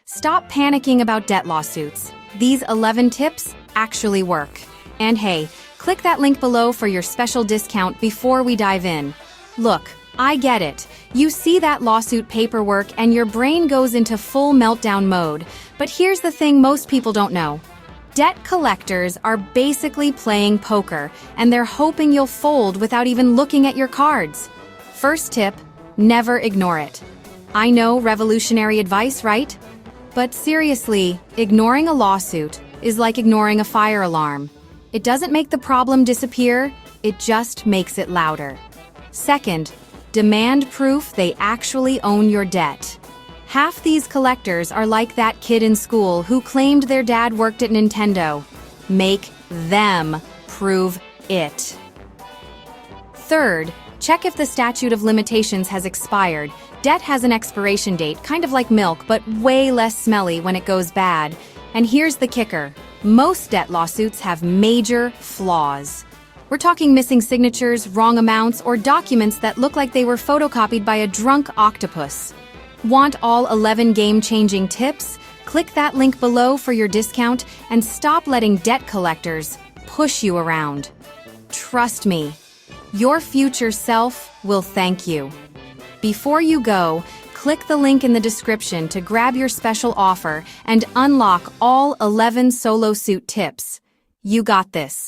Stop panicking about debt lawsuits. These 11 tips actually work. And hey, click that link below for your special discount before we dive in. Look, I get it. You see that lawsuit paperwork and your brain goes into full meltdown mode. But here's the thing most people don't know. Debt collectors are basically playing poker, and they're hoping you'll fold without even looking at your cards. First tip, never ignore it. I know, revolutionary advice, right? But seriously, ignoring a lawsuit is like ignoring a fire alarm. It doesn't make the problem disappear, it just makes it louder. Second, demand proof they actually own your debt. Half these collectors are like that kid in school who claimed their dad worked at Nintendo. Make them prove it. Third, check if the statute of limitations has expired. Debt has an expiration date, kind of like milk, but way less smelly when it goes bad. And here's the kicker. Most debt lawsuits have major flaws. We're talking missing signatures, wrong amounts, or documents that look like they were photocopied by a drunk octopus. Want all 11 game-changing tips? Click that link below for your discount and stop letting debt collectors push you around. Trust me, your future self will thank you. Before you go, click the link in the description to grab your special offer and unlock all 11 SoloSuit tips. You got this.